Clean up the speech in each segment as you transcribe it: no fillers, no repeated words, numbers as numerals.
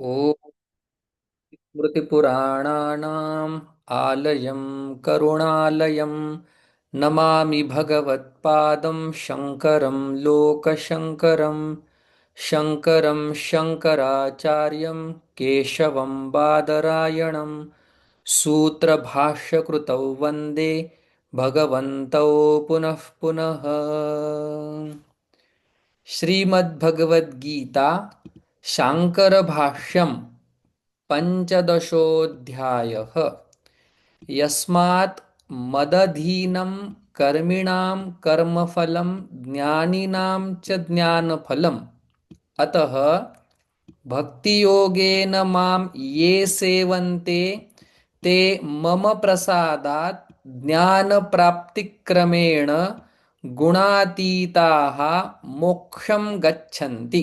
ॐ स्मृतिपुराणानाम् आलयं करुणालयं नमामि भगवत्पादं शङ्करं लोकशङ्करं शङ्करं शङ्कराचार्यं केशवं बादरायणं सूत्रभाष्यकृतौ वन्दे भगवन्तौ पुनः पुनः। श्रीमद्भगवद्गीता शाङ्करभाष्यम् पञ्चदशोऽध्यायः। यस्मात् मदधीनं कर्मिणां कर्मफलं ज्ञानिनां च ज्ञानफलम् अतः भक्तियोगेन मां ये सेवन्ते ते मम प्रसादात् ज्ञानप्राप्तिक्रमेण गुणातीताः मोक्षं गच्छन्ति।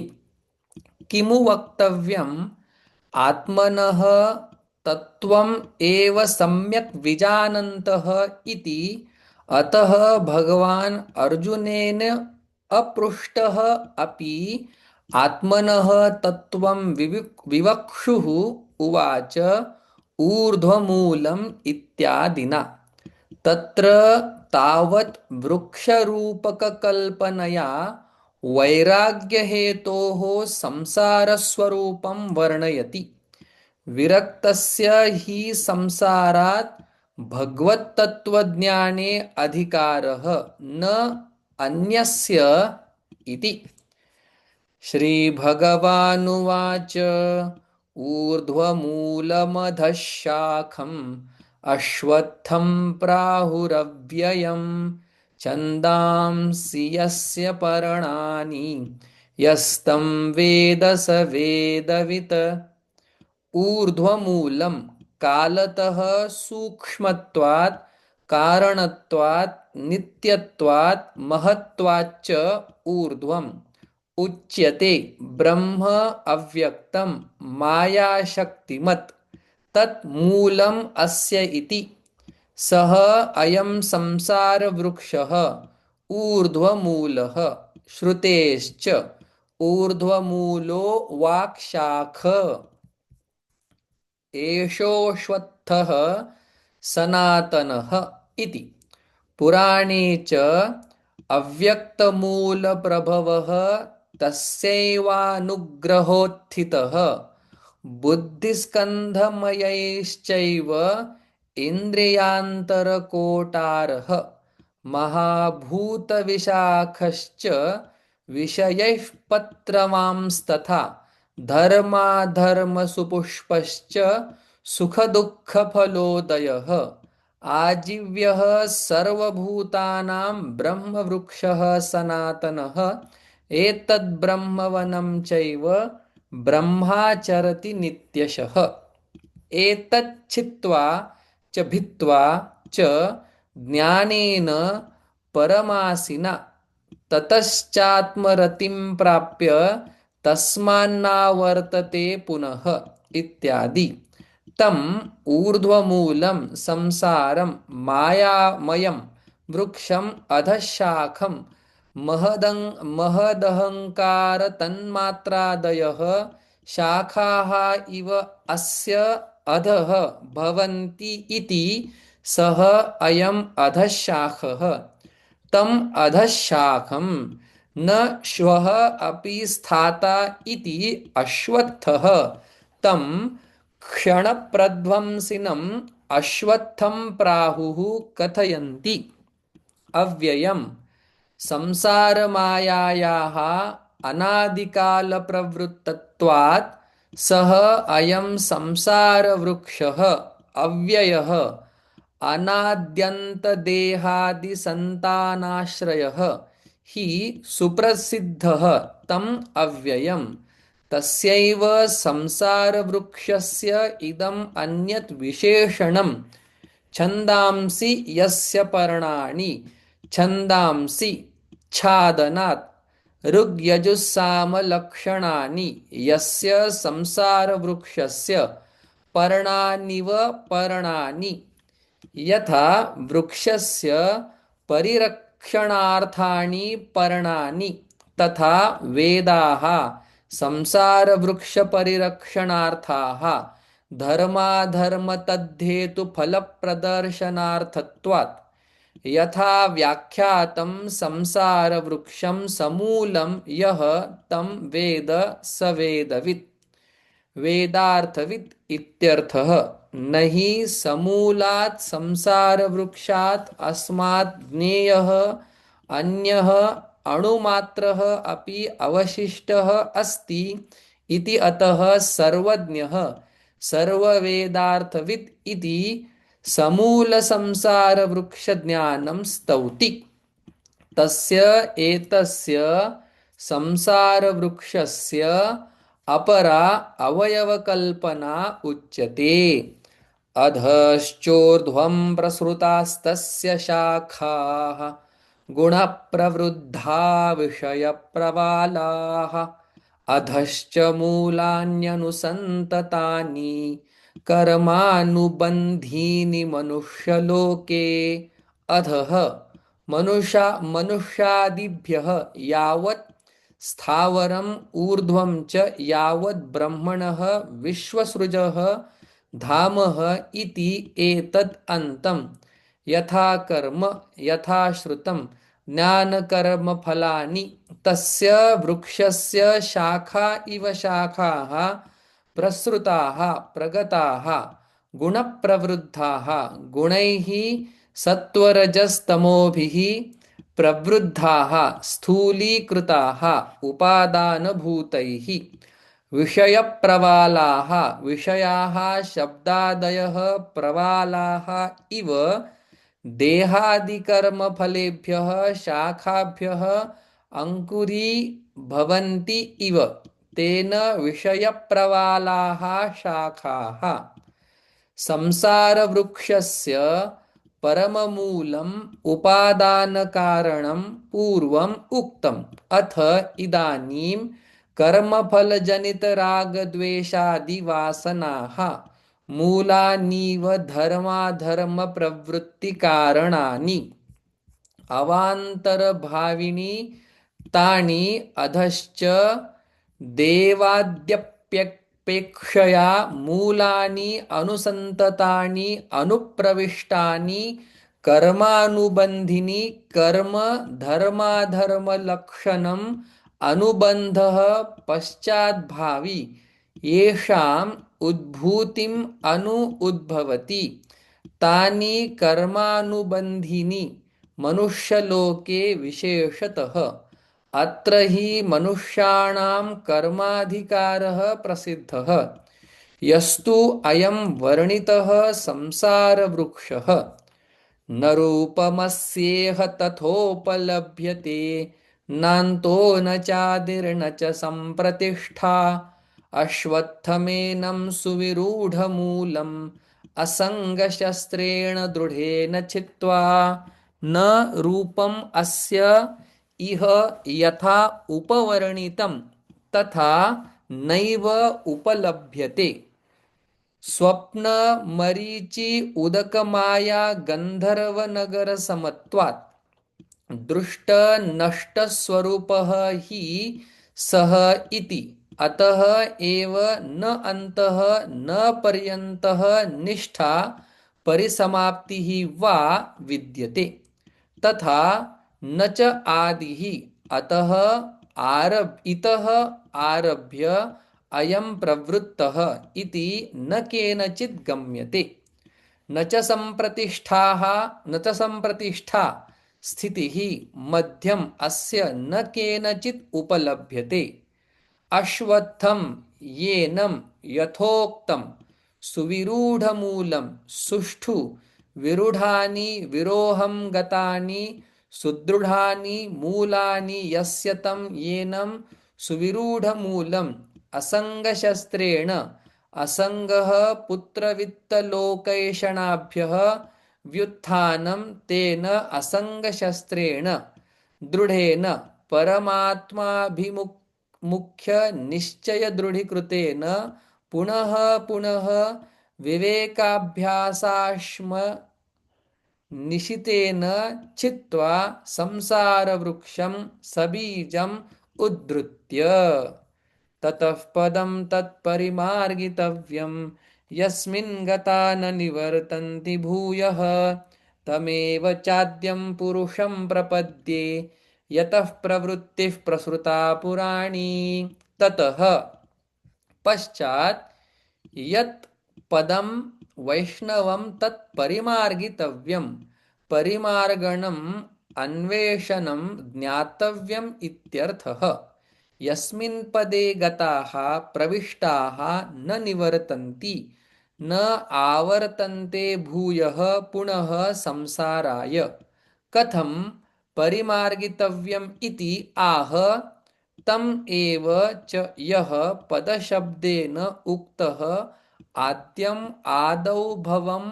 किमु वक्तव्यम् आत्मनः तत्त्वम् एव सम्यक् विजानन्तः इति। अतः भगवान् अर्जुनेन अपृष्टः अपि आत्मनः तत्त्वं विवक्षुः उवाच ऊर्ध्वमूलम् इत्यादिना। तत्र तावत् वृक्षरूपककल्पनया वैराग्यहेतोः संसारस्वरूपं वर्णयति। विरक्तस्य हि संसारात् भगवत्तत्त्वज्ञाने अधिकारः न अन्यस्य इति। श्रीभगवानुवाच ऊर्ध्वमूलमधः शाखम् अश्वत्थं प्राहुरव्ययम् छन्दांसि यस्य पर्णानि यस्तं वेद स वेदवित्। ऊर्ध्वमूलं कालतः सूक्ष्मत्वात् कारणत्वात् नित्यत्वात् महत्त्वाच्च ऊर्ध्वम् उच्यते ब्रह्म अव्यक्तं मायाशक्तिमत् तत् मूलम् अस्य इति। सः अयं संसारवृक्षः ऊर्ध्वमूलः श्रुतेश्च ऊर्ध्वमूलो वाक्शाख एषोऽश्वत्थः सनातनः इति। पुराणे च अव्यक्तमूलप्रभवः तस्यैवानुग्रहोत्थितः बुद्धिस्कन्धमयैश्चैव इन्द्रियान्तरकोटारः महाभूतविशाखश्च विषयैः पत्रमांस्तथा धर्माधर्मसुपुष्पश्च सुखदुःखफलोदयः आजीव्यः सर्वभूतानां ब्रह्मवृक्षः सनातनः एतद्ब्रह्मवनं चैव ब्रह्माचरति नित्यशः। एतच्छित्वा च भित्त्वा च ज्ञानेन परमासिना ततश्चात्मरतिं प्राप्य तस्मान्नावर्तते पुनः इत्यादि। तम् ऊर्ध्वमूलं संसारं मायामयं वृक्षम् अधःशाखं महदहङ्कारतन्मात्रादयः शाखाः इव अस्य अधः भवन्ति इति। सः अयम् अधःशाखः तम् अधःशाखं न श्वः अपि स्थाता इति अश्वत्थः तं क्षणप्रध्वंसिनम् अश्वत्थं प्राहुः कथयन्ति। अव्ययम् संसारमायायाः अनादिकालप्रवृत्तत्वात् सः अयं संसारवृक्षः अव्ययः अनाद्यन्तदेहादिसन्तानाश्रयः हि सुप्रसिद्धः तम् अव्ययम्। तस्यैव संसारवृक्षस्य इदम् अन्यत् विशेषणम् छन्दांसि यस्य पर्णानि छन्दांसि छादनात् ऋग्यजुस्सामलक्षणानि यस्य संसारवृक्षस्य पर्णानिव पर्णानि यथा वृक्षस्य परिरक्षणार्थानि पर्णानि तथा वेदाः संसारवृक्षपरिरक्षणार्थाः धर्माधर्मतद्धेतुफलप्रदर्शनार्थत्वात् यथा व्याख्यातं संसारवृक्षं समूलं यः तं वेद स वेदवित् वेदार्थवित् इत्यर्थः। न हि समूलात् संसारवृक्षात् अस्मात् ज्ञेयः अन्यः अणुमात्रः अपि अवशिष्टः अस्ति इति। अतः सर्वज्ञः सर्ववेदार्थवित् इति समूलसंसारवृक्षज्ञानं स्तौति। तस्य एतस्य संसारवृक्षस्य अपरा अवयवकल्पना उच्यते। अधश्चोर्ध्वं प्रसृतास्तस्य शाखाः गुणप्रवृद्धा विषयप्रवालाः अधश्च मूलान्यनुसन्ततानि कर्मानुबन्धीनि मनुष्यलोके। अधः मनुष्यादिभ्यः यावत् स्थावरम् ऊर्ध्वं च यावत् ब्रह्मणः विश्वसृजः धामः इति एतद् अन्तं यथा कर्म यथा श्रुतं ज्ञानकर्मफलानि तस्य वृक्षस्य शाखा इव शाखाः प्रसृताः प्रगताः गुणप्रवृद्धाः गुणैः सत्वरजस्तमोभिः प्रवृद्धाः स्थूलीकृताः उपादानभूतैः विषयप्रवालाः विषयाः शब्दादयः प्रवालाः इव देहादिकर्मफलेभ्यः शाखाभ्यः अंकुरीभवन्ति इव तेन विषयप्रवालाः शाखाः। संसारवृक्षस्य परममूलम् उपादानकारणं पूर्वम् उक्तम्। अथ इदानीं कर्मफलजनितरागद्वेषादिवासनाः मूलानीव धर्माधर्मप्रवृत्तिकारणानि अवान्तरभाविनी तानि अधश्च देवाद्यपेक्षया मूलानि अनुसन्ततानि अनुप्रविष्टानि कर्मानुबन्धिनी कर्म धर्माधर्मलक्षणम् अनुबन्धः पश्चाद्भावी येषाम् उद्भूतिम् उद्भवति तानि कर्मानुबन्धिनी मनुष्यलोके विशेषतः। अत्र हि मनुष्याणां कर्माधिकारः प्रसिद्धः। यस्तु अयं वर्णितः संसारवृक्षः न रूपमस्येह तथोपलभ्यते नान्तो न चादिर्न च सम्प्रतिष्ठा अश्वत्थमेनं सुविरूढमूलम् असङ्गशस्त्रेण दृढेन छित्त्वा न रूपम् अस्य इह यथा उपवर्णितं तथा नैव उपलभ्यते। स्वप्न मरीचि उदकमाया गन्धर्वनगरसमत्वात् दृष्ट नष्टस्वरूपः हि सः इति। अतः एव न अन्तः न पर्यन्तः निष्ठा परिसमाप्तिः वा विद्यते तथा न च आदिः। अतः इतः आरभ्य अयं प्रवृत्तः इति न केनचित् गम्यते। न च सम्प्रतिष्ठा स्थितिः मध्यम् अस्य न केनचित् उपलभ्यते। अश्वत्थं येनं यथोक्तं सुविरूढमूलं सुष्ठु विरूढानि विरोहं गतानि सुदृढानि मूलानि यस्य तं येनं सुविरूढमूलम् असङ्गशस्त्रेण असङ्गः पुत्रवित्तलोकैषणाभ्यः व्युत्थानं तेन असङ्गशस्त्रेण दृढेन परमात्माभिमुख्य निश्चय दृढीकृतेन पुनः पुनः विवेकाभ्यासाश्म निशितेन छित्त्वा संसारवृक्षं सबीजम् उद्धृत्य। ततः पदं तत्परिमार्गितव्यं यस्मिन् गता न निवर्तन्ति भूयः तमेव चाद्यं पुरुषं प्रपद्ये यतः प्रवृत्तिः प्रसृता पुराणी। ततः पश्चात् यत् पदं वैष्णवं तत् परिमार्गितव्यं परिमार्गणम् अन्वेषणं ज्ञातव्यम् इत्यर्थः। यस्मिन् पदे गताः प्रविष्टाः न निवर्तन्ति न आवर्तन्ते भूयः पुनः संसाराय कथं परिमार्गितव्यम् इति आह। तम एव च यः पदशब्देन उक्तः आद्यम् आदौ भवम्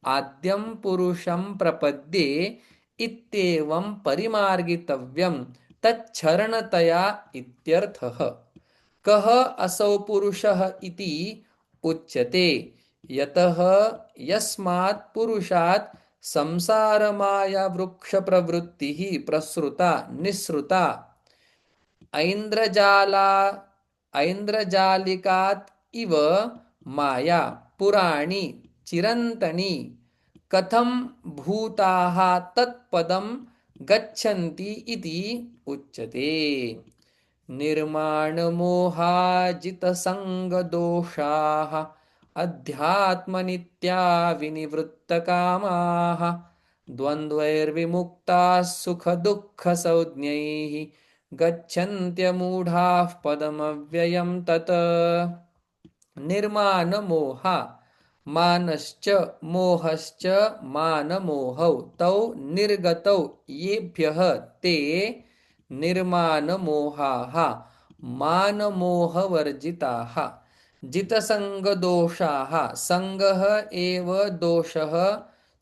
आद्यं पुरुषं प्रपद्ये इत्येवं परिमार्गितव्यं तच्छरणतया इत्यर्थः। कः असौ पुरुषः इति उच्यते यतः यस्मात् पुरुषात् संसारमाया वृक्षप्रवृत्तिः प्रसृता निःसृता ऐन्द्रजालिकात् इव माया पुराणी चिरन्तनी कथं भूताः तत्पदं गच्छन्ति इति उच्यते। निर्माणमोहाजितसङ्गदोषाः अध्यात्मनित्या विनिवृत्तकामाः द्वन्द्वैर्विमुक्ताः सुखदुःखसंज्ञैः गच्छन्त्यमूढाः पदमव्ययं तत्। निर्मानमोहा मानश्च मोहश्च मानमोहौ तौ निर्गतौ येभ्यः ते निर्मानमोहाः मानमोहवर्जिताः। जितसङ्गदोषाः सङ्गः एव दोषः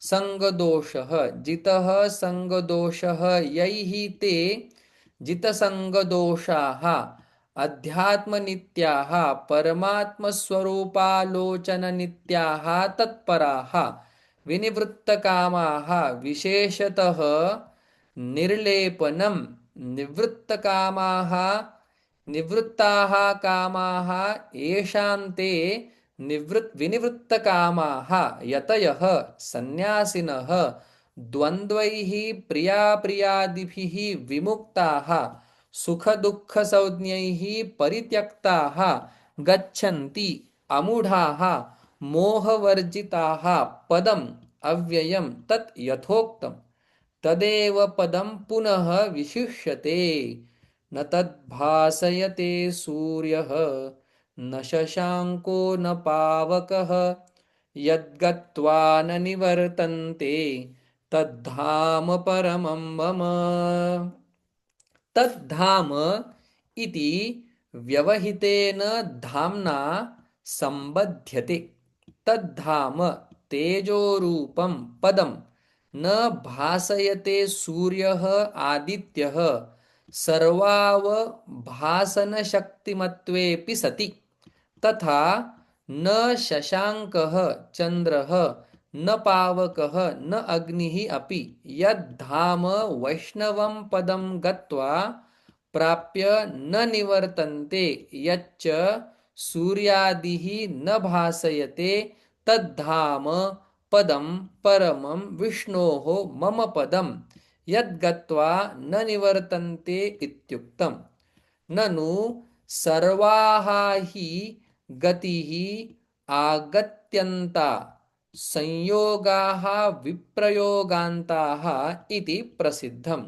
सङ्गदोषः जितः सङ्गदोषः यैः ते जितसङ्गदोषाः अध्यात्मनित्याः परमात्मस्वरूपालोचननित्याः तत्पराः विनिवृत्तकामाः विशेषतः निर्लेपनं निवृत्तकामाः निवृत्ताः कामाः येषां ते विनिवृत्तकामाः यतयः सन्न्यासिनः द्वन्द्वैः प्रियाप्रियादिभिः विमुक्ताः सुखदुःखसंज्ञैः परित्यक्ताः गच्छन्ति अमूढाः मोहवर्जिताः पदम् अव्ययं तत् यथोक्तं तदेव पदं पुनः विशिष्यते। न तद्भासयते सूर्यः न शशाङ्को न पावकः यद्गत्वा न निवर्तन्ते तद्धाम परमं मम। तद्धाम इति व्यवहितेन धाम्ना संबध्यते। तद्धाम तेजोरूपं पदं न भासयते सूर्यः आदित्यः सर्वावभासनशक्तिमत्वेऽपि सति तथा न शशाङ्कः चन्द्रः न पावकः न अग्निः अपि यद्धाम वैष्णवं पदं गत्वा प्राप्य न निवर्तन्ते यच्च सूर्यादिः न भासयते तद्धाम पदं परमं विष्णोः मम पदं यद्गत्वा न निवर्तन्ते इत्युक्तम्। ननु सर्वाः हि गतिः आगत्यन्ता संयोगाः विप्रयोगान्ताः इति प्रसिद्धम्।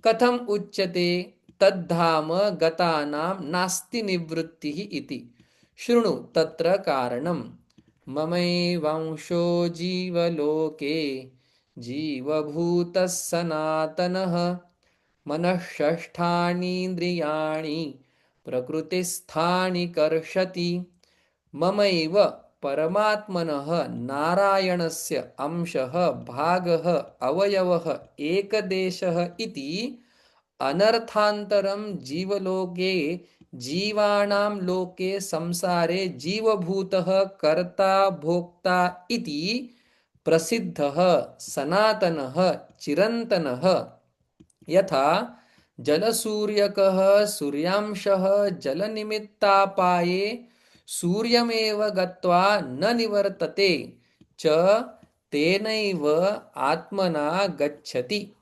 कथम् उच्यते तद्धाम गतानां नास्ति निवृत्तिः इति। शृणु तत्र कारणम्। ममैवांशो जीवलोके जीवभूतः सनातनः मनःषष्ठानीन्द्रियाणि प्रकृतिस्थानि कर्षति ममैव परमात्मनः नारायणस्य अंशः भागः अवयवः एकदेशः इति अनर्थान्तरं जीवलोके जीवानां लोके संसारे जीवभूतः कर्ता भोक्ता इति प्रसिद्धः सनातनः चिरन्तनः। यथा जलसूर्यकः सूर्यांशः जलनिमित्तापाये सूर्यमेव गत्वा न निवर्तते च तेनैव आत्मना गच्छति।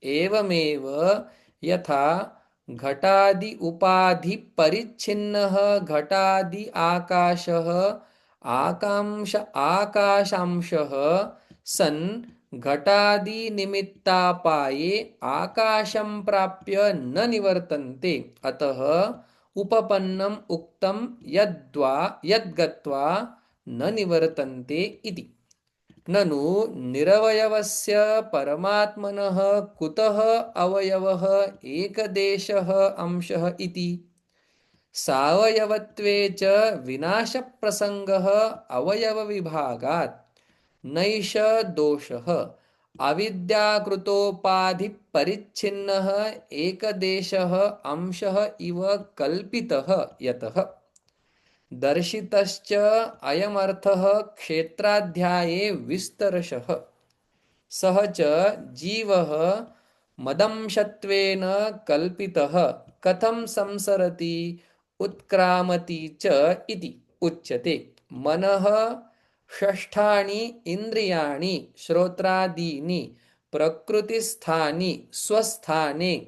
एवमेव यथा घटादि उपाधि परिच्छिन्नः घटादि आकाशः आकाशांशः सन् घटादि निमित्तापाये आकाशं प्राप्य न निवर्तन्ते। अतः उपपन्नम् उक्तं यद्गत्वा न निवर्तन्ते इति। ननु निरवयवस्य परमात्मनः कुतः अवयवः एकदेशः अंशः इति। सावयवत्वे च विनाशप्रसङ्गः अवयवविभागात् नैष दोषः अविद्याकृतोपाधिपरिच्छिन्नः एकदेशः अंशः इव कल्पितः यतः दर्शितश्च अयमर्थः क्षेत्राध्याये विस्तरशः। सः च जीवः मदंशत्वेन कल्पितः कथं संसरति उत्क्रामति च इति उच्यते। मनः षष्ठानि इन्द्रियाणि श्रोत्रादीनि प्रकृतिस्थानि स्वस्थाने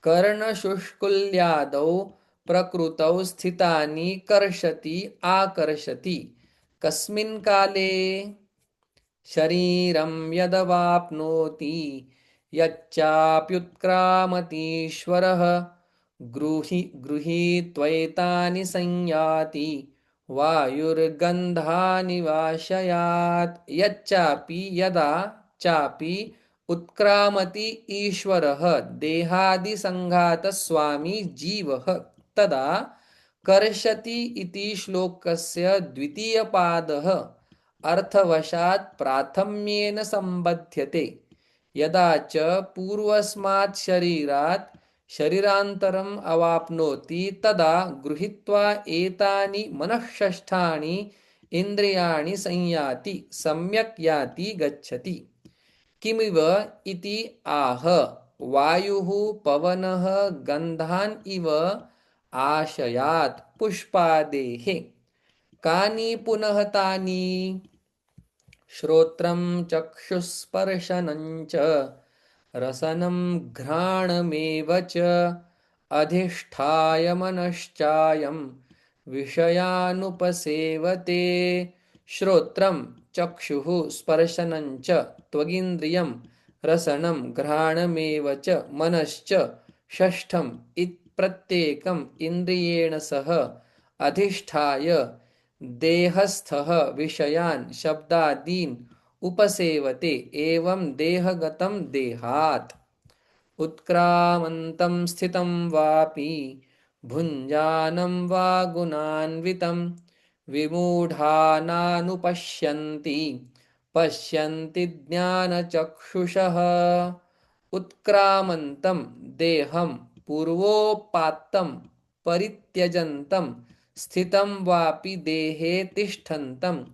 कर्णशुष्कुल्यादौ प्रकृतौ स्थितानि कर्षति आकर्षति। कस्मिन् काले शरीरं यदवाप्नोति यच्चाप्युत्क्रामतीश्वरः गृहीत्वैतानि संयाति वायुर्गन्धानि वाशयात्। यच्चापि यदा चापि उत्क्रामति ईश्वरः देहादिसङ्घातस्वामी जीवः तदा कर्षति इति श्लोकस्य द्वितीयपादः अर्थवशात् प्राथम्येन सम्बध्यते। यदा च पूर्वस्मात् शरीरात् शरीरान्तरम् अवाप्नोति तदा गृहीत्वा एतानि मनःषष्ठानि इन्द्रियाणि संयाति सम्यक् याति गच्छति। किमिव इति आह वायुः पवनः गन्धान् इव आशयात् पुष्पादेः। कानि पुनः तानि श्रोत्रं चक्षुस्पर्शनं च रसनं घ्राणमेव च अधिष्ठाय मनश्चायं विषयानुपसेवते। श्रोत्रं चक्षुः स्पर्शनं च त्वगिन्द्रियं रसनं घ्राणमेव च मनश्च षष्ठम् प्रत्येकम् इन्द्रियेण सह अधिष्ठाय देहस्थः विषयान् शब्दादीन् उपसेवते। एवं देहगतं देहात् उत्क्रामन्तं स्थितं वापि भुञ्जानं वा गुणान्वितं विमूढानानुपश्यन्ति पश्यन्ति ज्ञानचक्षुषः। उत्क्रामन्तं देहं पूर्वोपात्तं परित्यजन्तं स्थितं वापि देहे तिष्ठन्तं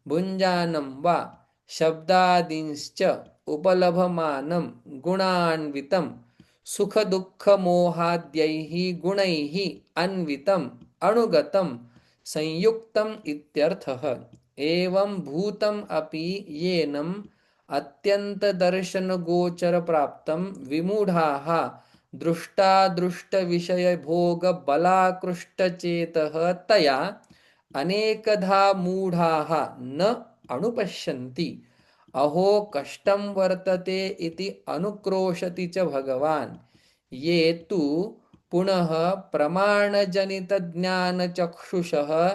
भुञ्जानं वा शब्दादींश्च उपलभमानं गुणान्वितं सुखदुःखमोहाद्यैः गुणैः अन्वितम् अणुगतं संयुक्तम् इत्यर्थः। एवं भूतम् अपि येनम् अत्यन्तदर्शनगोचरप्राप्तं विमूढाः दृष्टादृष्टविषयभोगबलाकृष्टचेतः तया अनेकधा मूढाः न अनुपश्यन्ति। अहो कष्टं वर्तते इति अनुक्रोशति च भगवान्। ये तु पुनः प्रमाणजनितज्ञानचक्षुषः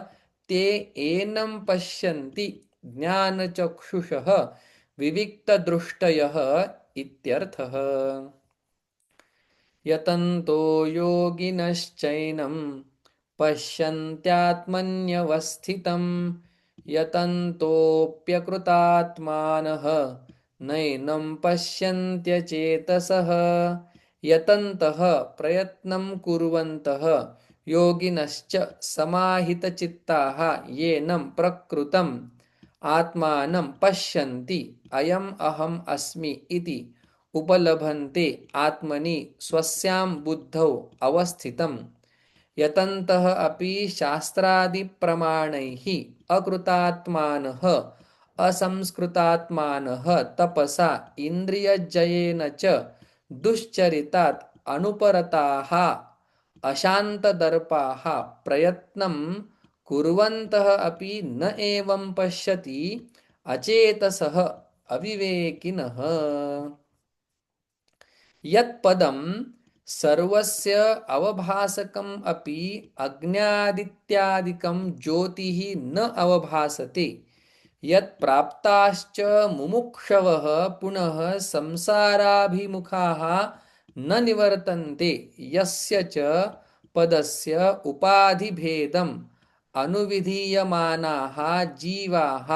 ते एनं पश्यन्ति ज्ञानचक्षुषः विविक्तदृष्टयः इत्यर्थः। यतन्तो योगिनश्चैनं पश्यन्त्यात्मन्यवस्थितं यतन्तोऽप्यकृतात्मानः नैनं पश्यन्त्यचेतसः। यतन्तः प्रयत्नं कुर्वन्तः योगिनश्च समाहितचित्ताः येनं प्रकृतम् आत्मानं पश्यन्ति अयम् अहम् अस्मि इति उपलभन्ते आत्मनि स्वस्यां बुद्धौ अवस्थितं यतन्तः अपि शास्त्रादिप्रमाणैः अकृतात्मानः असंस्कृतात्मानः तपसा इन्द्रियजयेन च दुश्चरितात् अनुपरताः अशान्तदर्पाः प्रयत्नं कुर्वन्तः अपि न एवं पश्यति अचेतसः अविवेकिनः। यत्पदं सर्वस्य अवभासकम् अपि अग्न्यादित्यादिकं ज्योतिः न अवभासते यत्प्राप्ताश्च मुमुक्षवः पुनः संसाराभिमुखाः न निवर्तन्ते यस्य च पदस्य उपाधिभेदम् अनुविधीयमानाः जीवाः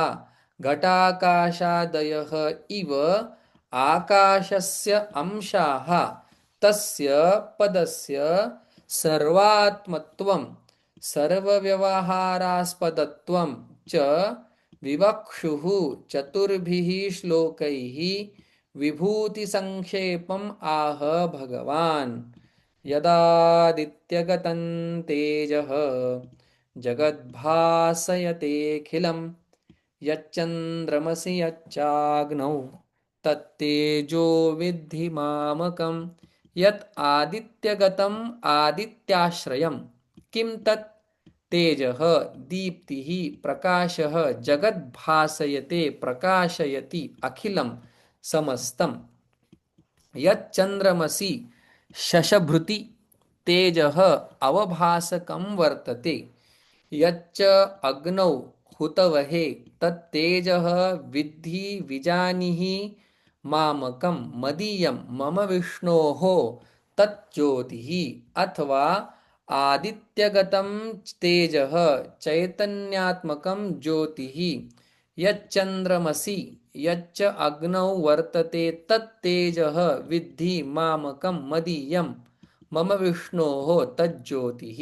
घटाकाशादयः इव आकाशस्य अंशाः तस्य पदस्य सर्वात्मत्वं सर्वव्यवहारास्पदत्वं च विवक्षुः चतुर्भिः श्लोकैः विभूतिसंक्षेपम् आह भगवान्। यदादित्यगतं तेजः जगद्भासयतेऽखिलं यच्चन्द्रमसि यच्चाग्नौ तत्तेजो विद्धि मामकं। यत् आदित्यगतम् आदित्याश्रयं किं तत् तेजः दीप्तिः प्रकाशः जगद्भासयते प्रकाशयति अखिलं समस्तं। यच्चन्द्रमसि शशभृति तेजः अवभासकं वर्तते यच्च अग्नौ हुतवहे तत्तेजः विद्धि विजानीहि मामकं मदीयं मम विष्णोः तज्ज्योतिः। अथवा आदित्यगतं तेजः चैतन्यात्मकं ज्योतिः यच्चन्द्रमसि यच्च अग्नौ वर्तते तत्तेजः विद्धि मामकं मदीयं मम विष्णोः तज्ज्योतिः।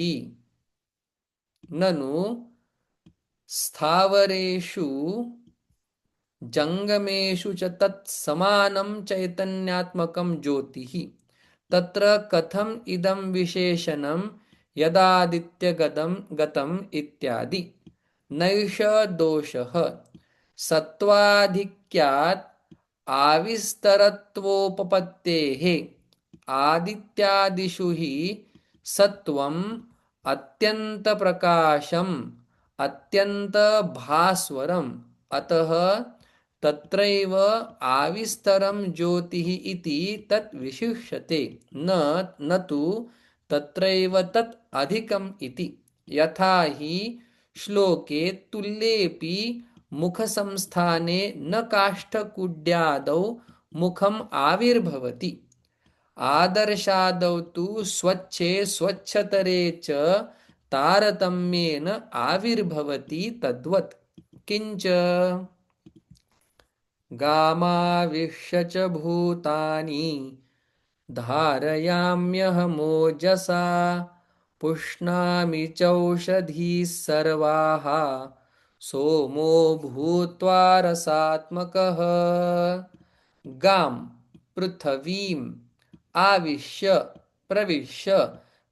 ननु स्थावरेषु जंगमेषु च तत् समानं चैतन्यात्मकं ज्योतिः तत्र कथम् इदं विशेषणं यदादित्यगतं गतम् इत्यादि। नैष दोषः सत्त्वाधिक्यात् आविस्तरत्वोपपत्तेः आदित्यादिषु हि सत्त्वम् अत्यन्तप्रकाशम् अत्यन्तभास्वरम् अतः तत्रैव आविस्तरं ज्योतिः इति तत् विशिष्यते न तु तत्रैव तत् अधिकम् इति। यथा हि श्लोके तुल्येऽपि मुखसंस्थाने न काष्ठकुड्यादौ मुखम् आविर्भवति आदर्शादौ तु स्वच्छे स्वच्छतरे च तारतम्येन आविर्भवति तद्वत्। किंच गामाविश्य च भूतानि धारयाम्यहमोजसा पुष्णामि चौषधीः सर्वाः सोमो भूत्वा रसात्मकः। गां पृथ्वीम् आविश्य प्रविश्य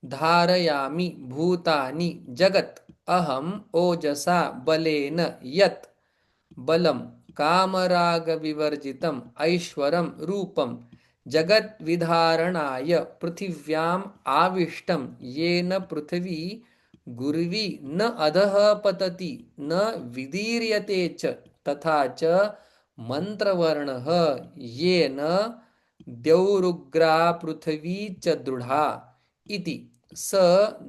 धारयामि भूतानि जगत् अहम् ओजसा बलेन यत् बलं कामरागविवर्जितम् ऐश्वरं रूपं जगद्विधारणाय पृथिव्याम् आविष्टं येन पृथिवी गुर्वी न अधः पतति न विदीर्यते च तथा च मंत्रवर्णः येन द्यौरुग्रा पृथिवी च दृढा इति स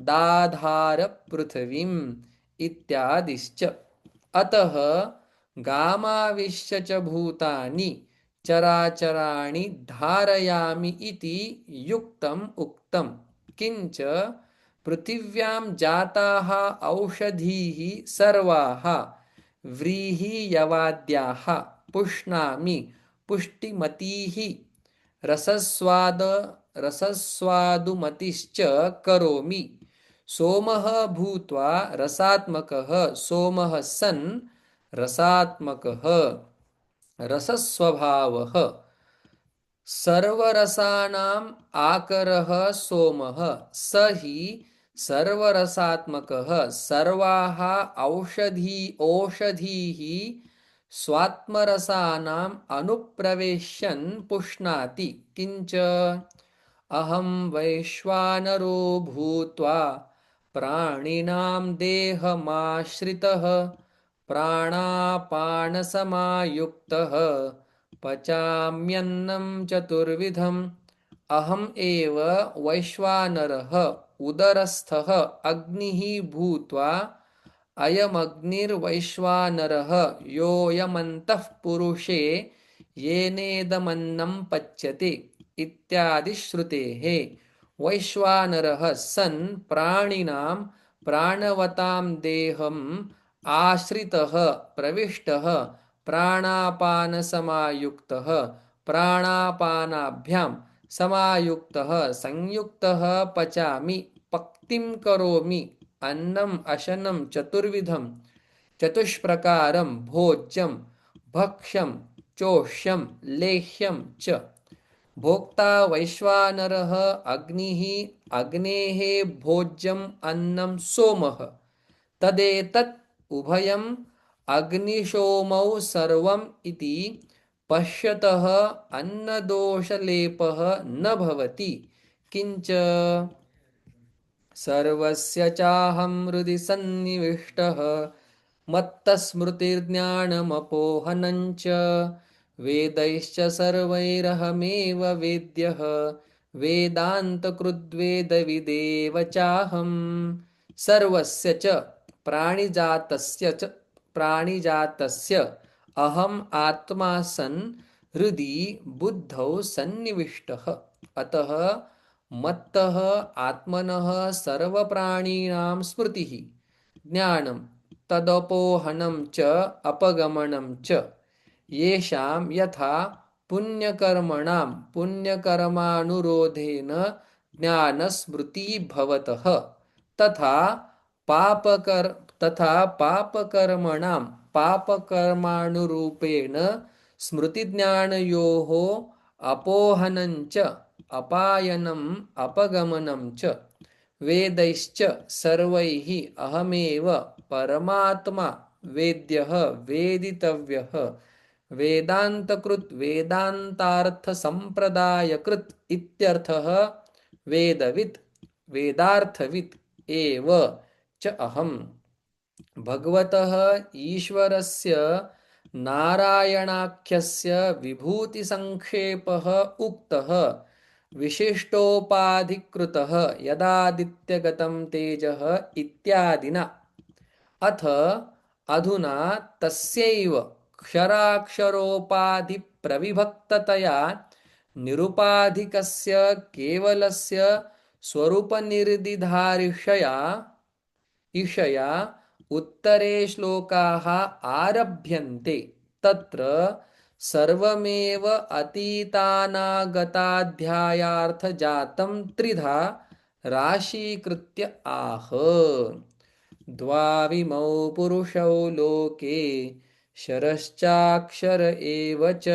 दाधार पृथिवीम् इत्यादिश्च। अतः गामाविश्य च भूतानि चराचराणि धारयामि इति युक्तम् उक्तम्। किंच पृथिव्यां जाताः औषधीः सर्वाः व्रीहियवाद्याः पुष्णामि पुष्टिमतीः रसस्वादुमतिश्च करोमि। सोमः भूत्वा रसात्मकः सोमः सन् रसात्मकः रसस्वभावः सर्वरसानाम् आकरः सोमः स हि सर्वरसात्मकः सर्वाः ओषधीः स्वात्मरसानाम् अनुप्रवेश्यन् पुष्णाति किञ्च अहं वैश्वानरो भूत्वा प्राणिनां देहमाश्रितः प्राणापानसमायुक्तः पचाम्यन्नं चतुर्विधम् अहम् एव वैश्वानरः उदरस्थः अग्निः भूत्वा अयमग्निर्वैश्वानरः योऽयमन्तः पुरुषे येनेदमन्नं पच्यते इत्यादि श्रुतेः वैश्वानरः सन् प्राणिनां प्राणवतां देहम् आश्रितः प्रविष्टः प्राणापानसमायुक्तः प्राणापानाभ्यां समायुक्तः संयुक्तः पचामि पक्तिं करोमि अन्नम् अशनं चतुर्विधं चतुष्प्रकारं भोज्यं भक्ष्यं चोष्यं लेह्यं च भोक्ता वैश्वानरः अग्निः अग्नेः भोज्यम् अन्नं सोमः तदेतत् उभयम् अग्निशोमौ सर्वम् इति पश्यतः अन्नदोषलेपः न भवति किञ्च सर्वस्य चाहं हृदि सन्निविष्टः मत्तस्मृतिर्ज्ञानमपोहनं च वेदैश्च सर्वैरहमेव वेद्यः वेदान्तकृद्वेदविदेव चाहं सर्वस्य च प्राणिजातस्य अहम् आत्मा सन् हृदि बुद्धौ सन्निविष्टः अतः मत्तः आत्मनः सर्वप्राणिनां स्मृतिः ज्ञानं तदपोहनं च अपगमनं च येषां यथा पुण्यकर्मणां पुण्यकर्मानुरोधेन ज्ञानस्मृति भवतः तथा पापकर तथा पापकर्मणां पापकर्मानुरूपेण स्मृतिज्ञानयोः अपोहनं च अपायनम् अपगमनं च वेदैश्च सर्वैः अहमेव परमात्मा वेद्यः वेदितव्यः वेदान्तकृत् वेदान्तार्थसम्प्रदायकृत् इत्यर्थः वेदवित् वेदार्थवित् एव च अहम् भगवतः ईश्वरस्य नारायणाख्यस्य विभूतिसङ्क्षेपः उक्तः विशिष्टोपाधिकृतः यदादित्यगतं तेजः इत्यादिना अथ अधुना तस्यैव क्षराक्षरोपाधिप्रविभक्ततया निरुपाधिकस्य केवलस्य स्वरूपनिर्दिधारिषया ईशया उत्तरे श्लोकाः आरभ्यन्ते तत्र सर्वमेव अतीतानागताध्यायार्थजातं त्रिधा राशीकृत्य आह द्वाविमौ पुरुषौ लोके शरश्चाक्षर एव च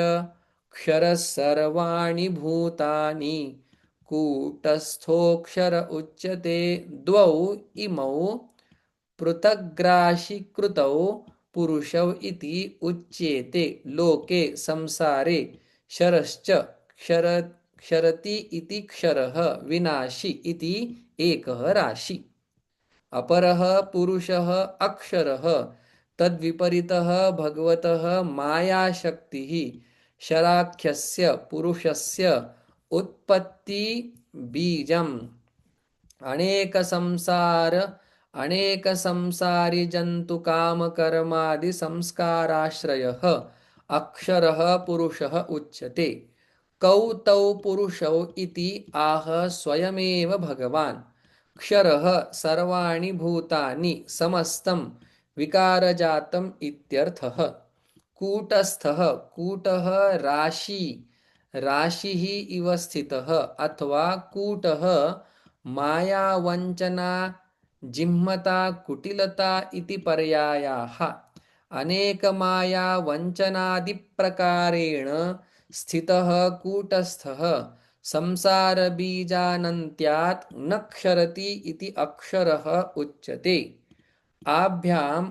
क्षरः सर्वाणि भूतानि कूटस्थोऽक्षर उच्यते द्वौ इमौ पृथग्राशीकृतौ पुरुषौ इति उच्येते लोके संसारे शरश्च क्षरति इति क्षरः विनाशि इति एकः राशि अपरः पुरुषः अक्षरः तद्विपरीतः भगवतः मायाशक्तिः शराख्यस्य पुरुषस्य उत्पत्ति बीजम् अनेक संसारी जंतु काम कर्मादि संस्काराश्रयः अक्षरः पुरुषः उच्यते कौ तौ पुरुषौ इति आह स्वयमेव भगवान् क्षरः सर्वाणि भूतानि समस्तं विकारजातम् इत्यर्थः कूटस्थः कूटः राशिः इव स्थितः अथवा कूटः मायावञ्चना जिह्मता कुटिलता इति पर्यायाः अनेकमायावञ्चनादिप्रकारेण स्थितः कूटस्थः संसारबीजानन्त्यात् न क्षरति इति अक्षरः उच्यते। आभ्यां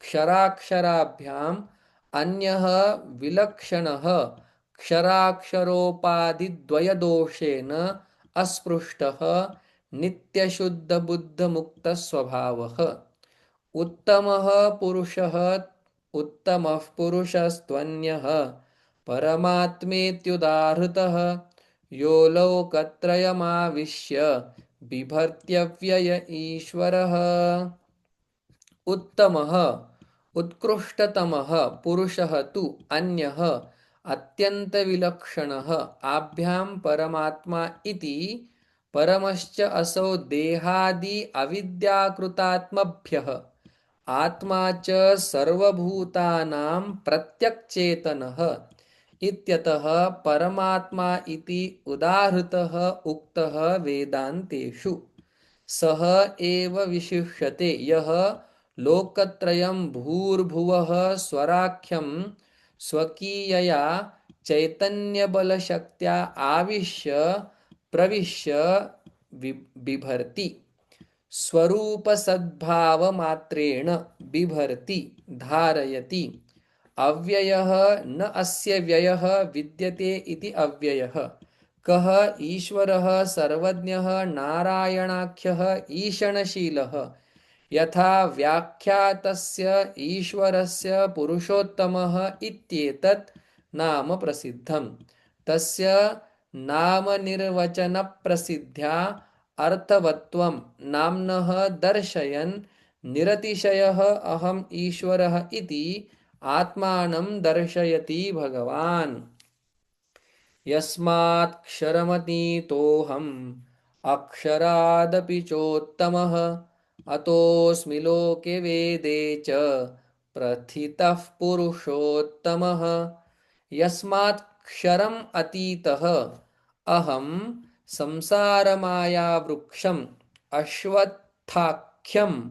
क्षराक्षराभ्याम् अन्यः विलक्षणः क्षराक्षरोपाधिद्वयदोषेण अस्पृष्टः नित्यशुद्धबुद्धमुक्तस्वभावः। उत्तमः पुरुषः उत्तमः पुरुषस्त्वन्यः परमात्मेत्युदाहृतः यो लोकत्रयमाविश्य बिभर्त्यव्यय ईश्वरः। उत्तमः उत्कृष्टतमः पुरुषः तु अन्यः अत्यन्तविलक्षणः आभ्यां परमात्मा इति परमश्च असौ देहादि अविद्याकृतात्मभ्यः आत्मा च सर्वभूतानां प्रत्यक्चेतनः इत्यतः परमात्मा इति उदाहृतः उक्तः वेदान्तेषु। सः एव विशिष्यते यः लोकत्रयं भूर्भुवः स्वराख्यं स्वकीयया चैतन्यबलशक्त्या आविश्य प्रविश्य बिभर्ति। स्वरूपसद्भावमात्रेण बिभर्ति धारयति। अव्ययः न अस्य व्ययः विद्यते इति अव्ययः। कः ईश्वरः सर्वज्ञः नारायणाख्यः ईशनशीलः यथा व्याख्यातस्य ईश्वरस्य पुरुषोत्तमः इत्येतत् नाम प्रसिद्धम्। तस्य नामनिर्वचनप्रसिद्ध्या अर्थवत्त्वं नाम्नः दर्शयन् निरतिशयः अहम् ईश्वरः इति आत्मानं दर्शयति भगवान्। यस्मात्क्षरमतीतोऽहम् अक्षरादपि चोत्तमः अतोऽस्मि लोके वेदे च प्रथितः पुरुषोत्तमः। यस्मात्क्षरम् अतीतः अहं संसारमायावृक्षम् अश्वत्थाख्यम्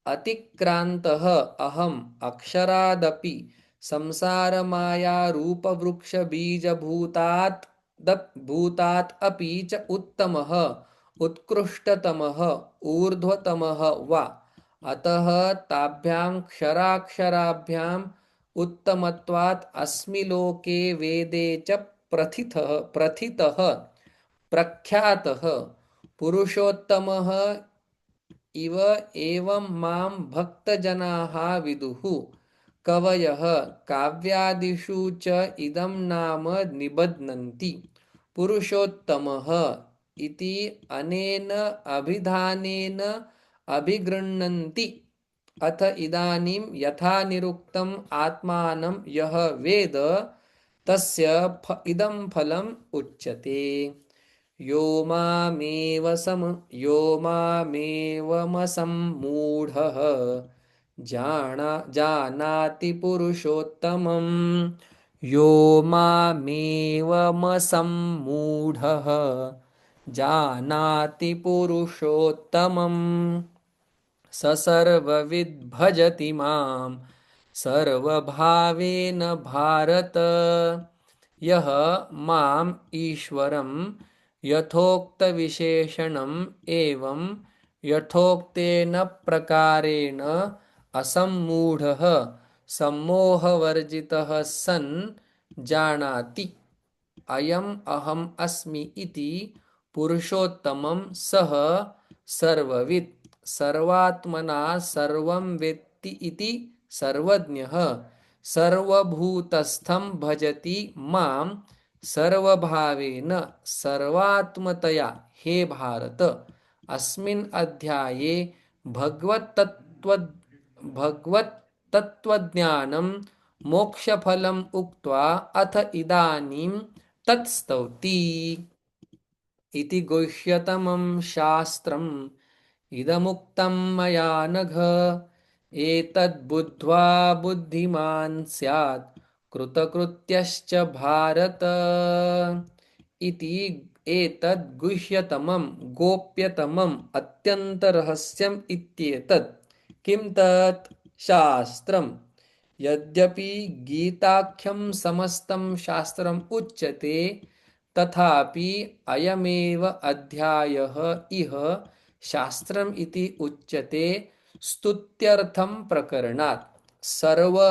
अतिक्रान्तः अहम् अक्षरादपि संसारमायारूपवृक्षबीजभूतात् भूतात् अपि च उत्तमः उत्कृष्टतमः ऊर्ध्वतमः वा। अतः ताभ्यां क्षराक्षराभ्याम् उत्तमत्वात् अस्मि लोके वेदे च प्रथितः प्रख्यातः पुरुषोत्तमः इव एवं मां भक्तजनाः विदुः। कवयः काव्यादिषु च इदं नाम निबध्नन्ति। पुरुषोत्तमः इति अनेन अभिधानेन अभिगृह्णन्ति। अथ इदानीं यथा निरुक्तम् आत्मानं यः वेद तस्य इदं फलम् उच्यते। यो मामेवमसम्मूढः जानाति पुरुषोत्तमम्। यो मामेवमसम्मूढः जानाति पुरुषोत्तमम् स सर्वविद् भजति मां सर्वभावेन भारत। यः माम् ईश्वरं यथोक्तविशेषणम् एवं यथोक्तेन प्रकारेण असम्मूढः सम्मोहवर्जितः सन् जानाति अयम् अहम् अस्मि इति पुरुषोत्तमं सः सर्ववित् सर्वात्मना सर्वं वेत्ति इति सर्वज्ञः सर्वभूतस्थं भजति मां सर्वभावेन सर्वात्मतया। हे भारत, अस्मिन् अध्याये भगवत्तत्त्वज्ञानं मोक्षफलम् उक्त्वा अथ इदानीं तत्स्तौति। इति गुह्यतमं शास्त्रम् इदमुक्तं मया नघ। एतद्बुद्ध्वा बुद्धिमान् स्यात् कृतकृत्यश्च भारत। इति एतद् गुह्यतमं गोप्यतमम् अत्यन्तरहस्यम् इत्येतत्। किं तत् शास्त्रम्? यद्यपि गीताख्यं समस्तं शास्त्रम् उच्यते तथापि अयमेव अध्यायः इह शास्त्रम् इति उच्यते स्तुत्यर्थं प्रकरणात् सर्वः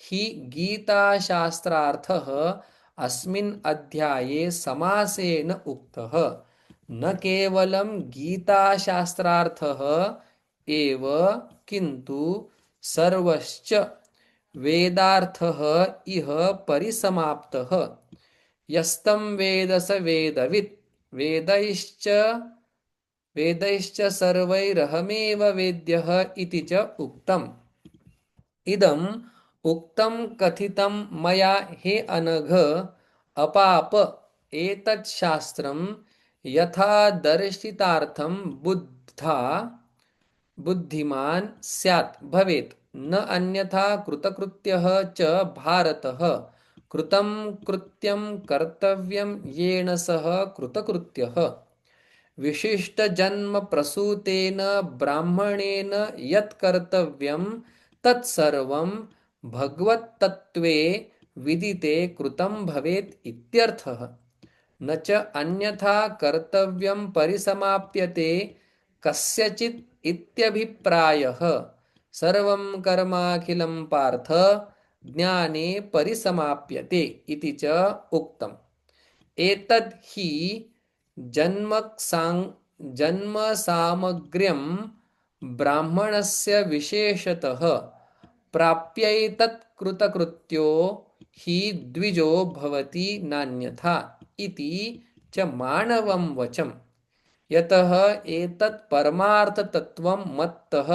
हि गीताशास्त्रार्थः अस्मिन् अध्याये समासेन उक्तः न केवलं गीताशास्त्रार्थः एव किन्तु सर्वश्च वेदार्थः इह परिसमाप्तः यस्तं वेद स वेदवित् वेदैश्च वेदैश्च सर्वैरहमेव वेद्यः इति च उक्तम् इदम् उक्तं कथितं मया हे अनघ अपाप एतत् शास्त्रं यथा दर्शितार्थं बुद्धिमान् स्यात् भवेत् न अन्यथा कृतकृत्यः च भारतः कृतं कृत्यं कर्तव्यं येन सह कृतकृत्यः विशिष्टजन्मप्रसूतेन ब्राह्मणेन यत् कर्तव्यं तत्सर्वं भगवत्तत्त्वे विदिते कृतं भवेत् इत्यर्थः न च अन्यथा कर्तव्यं परिसमाप्यते कस्यचित् इत्यभिप्रायः सर्वं कर्माखिलं पार्थ ज्ञाने परिसमाप्यते इति च उक्तम् एतद् हि जन्मसामग्र्यं ब्राह्मणस्य विशेषतः प्राप्यैतत् कृतकृत्यो हि द्विजो भवति नान्यथा इति च मानवं वचम् यतः एतत् परमार्थतत्त्वं मत्तः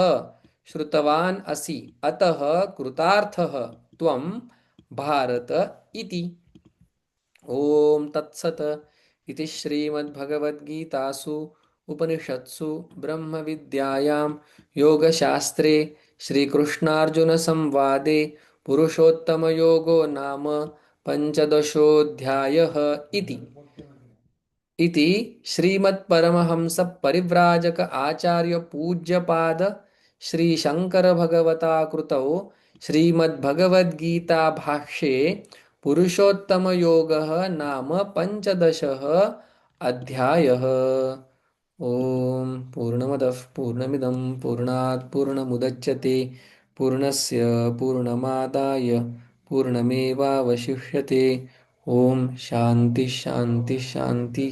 श्रुतवान् असि अतः कृतार्थः त्वं भारत इति। ओम तत्सत् इति श्रीमद्भगवद्गीतासु उपनिषत्सु ब्रह्मविद्यायां योगशास्त्रे श्रीकृष्णार्जुनसंवादे पुरुषोत्तमयोगो नाम पञ्चदशोऽध्यायः इति श्रीमत्परमहंस परिव्राजक आचार्य पूज्यपाद श्री शंकर भगवता कृतौ श्रीमद्भगवद्गीता भाष्ये पुरुषोत्तम योगः नाम पंचदशः अध्यायः। ओम पूर्णमदः पूर्णमिदं पूर्णात् पूर्णमुदच्यते पूर्णस्य पूर्णमादाय पूर्णमेवावशिष्यते। ओम शांति शांति शांति।